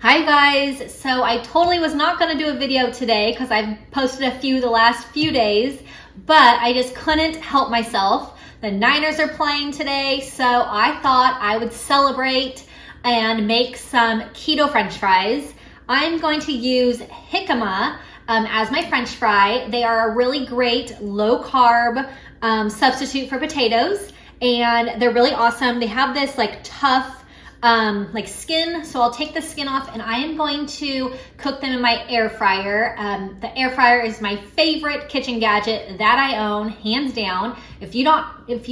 Hi guys, so I totally was not going to do a video today because I've posted a few the last few days, but I just couldn't help myself. The Niners are playing today, so I thought I would celebrate and make some keto french fries. I'm going to use jicama as my french fry. They are a really great low carb substitute for potatoes, and they're really awesome. They have this tough skin, so I'll take the skin off and I am going to cook them in my air fryer. The air fryer is my favorite kitchen gadget that I own, hands down. If you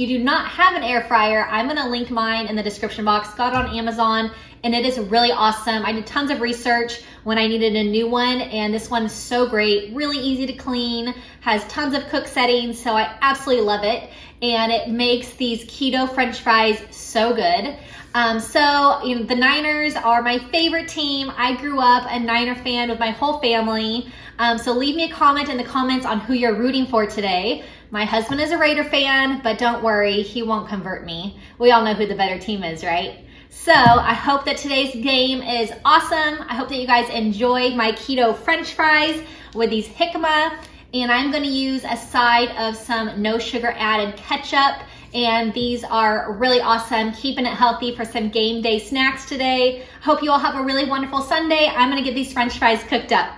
do not have an air fryer, I'm gonna link mine in the description box. Got it on Amazon and it is really awesome. I did tons of research when I needed a new one, and this one is so great, really easy to clean, has tons of cook settings, so I absolutely love it. And it makes these keto french fries so good. The Niners are my favorite team. I grew up a Niner fan with my whole family. So leave me a comment in the comments on who you're rooting for today. My husband is a Raider fan, but don't worry, he won't convert me. We all know who the better team is, right? So I hope that today's game is awesome. I hope that you guys enjoy my keto french fries with these jicama. And I'm gonna use a side of some no sugar added ketchup. And these are really awesome, keeping it healthy for some game day snacks today. Hope you all have a really wonderful Sunday. I'm gonna get these french fries cooked up.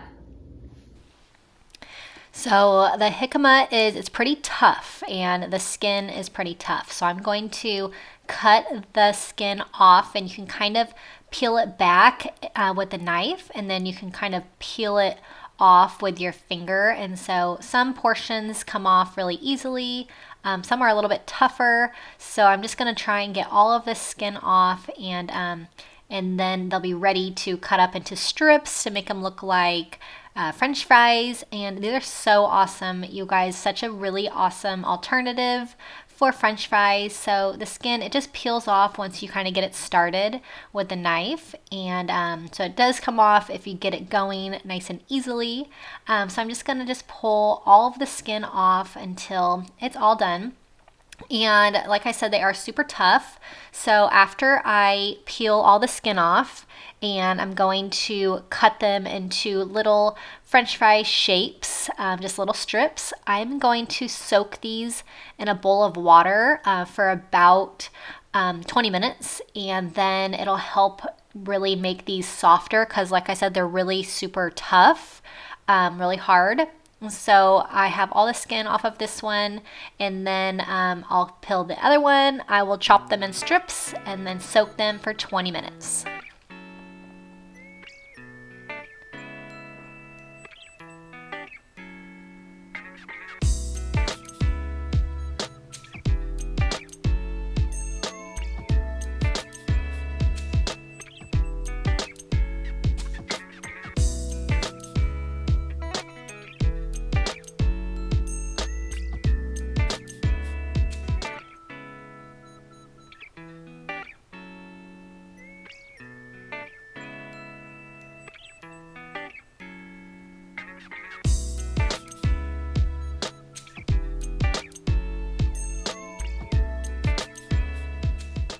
So the jicama it's pretty tough and the skin is pretty tough. So I'm going to cut the skin off, and you can kind of peel it back with a knife, and then you can kind of peel it off with your finger. And so some portions come off really easily. Some are a little bit tougher. So I'm just going to try and get all of the skin off, and then they'll be ready to cut up into strips to make them look like french fries. And these are so awesome, you guys. Such a really awesome alternative for french fries. So the skin, it just peels off once you kind of get it started with the knife, and so it does come off if you get it going nice and easily. So I'm just gonna pull all of the skin off until it's all done. And like I said, they are super tough. So after I peel all the skin off, and I'm going to cut them into little french fry shapes, just little strips, I'm going to soak these in a bowl of water for about 20 minutes, and then it'll help really make these softer, because like I said, they're really super tough, really hard. So I have all the skin off of this one, and then I'll peel the other one. I will chop them in strips and then soak them for 20 minutes.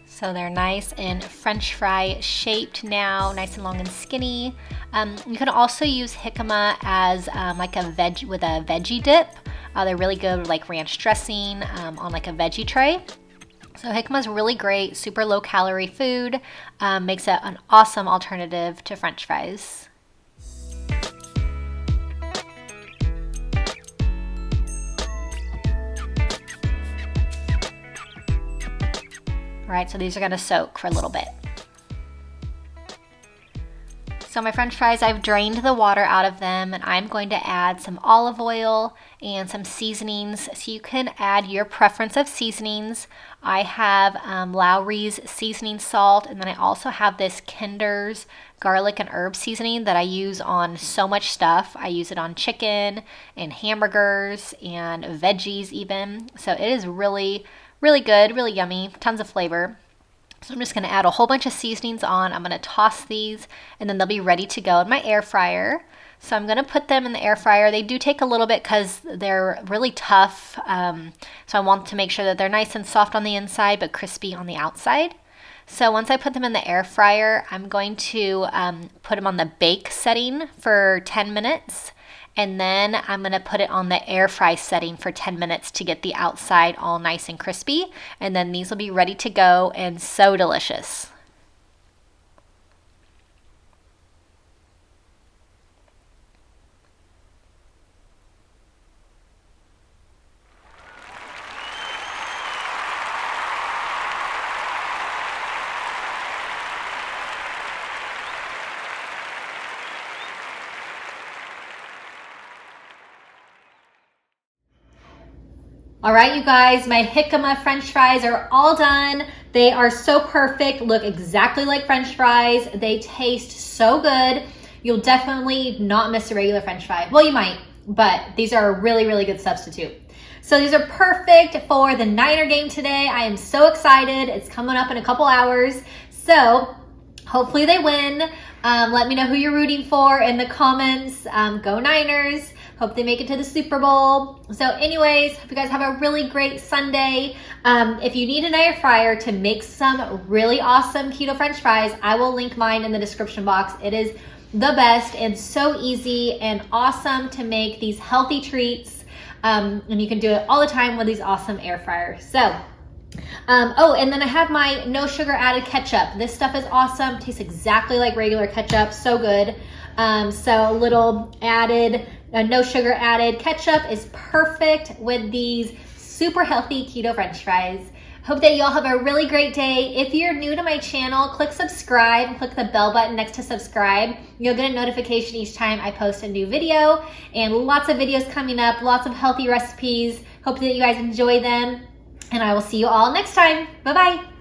So they're nice and french fry shaped now, nice and long and skinny. You can also use jicama as like a veggie dip. They're really good with like ranch dressing on like a veggie tray. So jicama is really great, super low calorie food, makes it an awesome alternative to french fries. All right, so these are gonna soak for a little bit. So my french fries, I've drained the water out of them, and I'm going to add some olive oil and some seasonings. So you can add your preference of seasonings. I have Lowry's seasoning salt, and then I also have this Kinder's garlic and herb seasoning that I use on so much stuff. I use it on chicken and hamburgers and veggies even. So it is really good, really yummy, tons of flavor. So I'm just going to add a whole bunch of seasonings on. I'm going to toss these, and then they'll be ready to go in my air fryer. So I'm going to put them in the air fryer. They do take a little bit because they're really tough. So I want to make sure that they're nice and soft on the inside but crispy on the outside. So once I put them in the air fryer, I'm going to put them on the bake setting for 10 minutes. And then I'm going to put it on the air fry setting for 10 minutes to get the outside all nice and crispy. And then these will be ready to go and so delicious. All right, you guys, my jicama French fries are all done. They are so perfect, look exactly like French fries. They taste so good. You'll definitely not miss a regular French fry. Well, you might, but these are a really, really good substitute. So these are perfect for the Niner game today. I am so excited. It's coming up in a couple hours. So hopefully they win. Let me know who you're rooting for in the comments. Go Niners. Hope they make it to the Super Bowl. So anyways, hope you guys have a really great Sunday. If you need an air fryer to make some really awesome keto French fries, I will link mine in the description box. It is the best and so easy and awesome to make these healthy treats. And you can do it all the time with these awesome air fryers. So, oh, and then I have my no sugar added ketchup. This stuff is awesome. Tastes exactly like regular ketchup. So good. So a little added, no sugar added ketchup is perfect with these super healthy keto French fries. Hope that you all have a really great day. If you're new to my channel, click subscribe and click the bell button next to subscribe. You'll get a notification each time I post a new video, and lots of videos coming up, lots of healthy recipes. Hope that you guys enjoy them, and I will see you all next time. Bye-bye.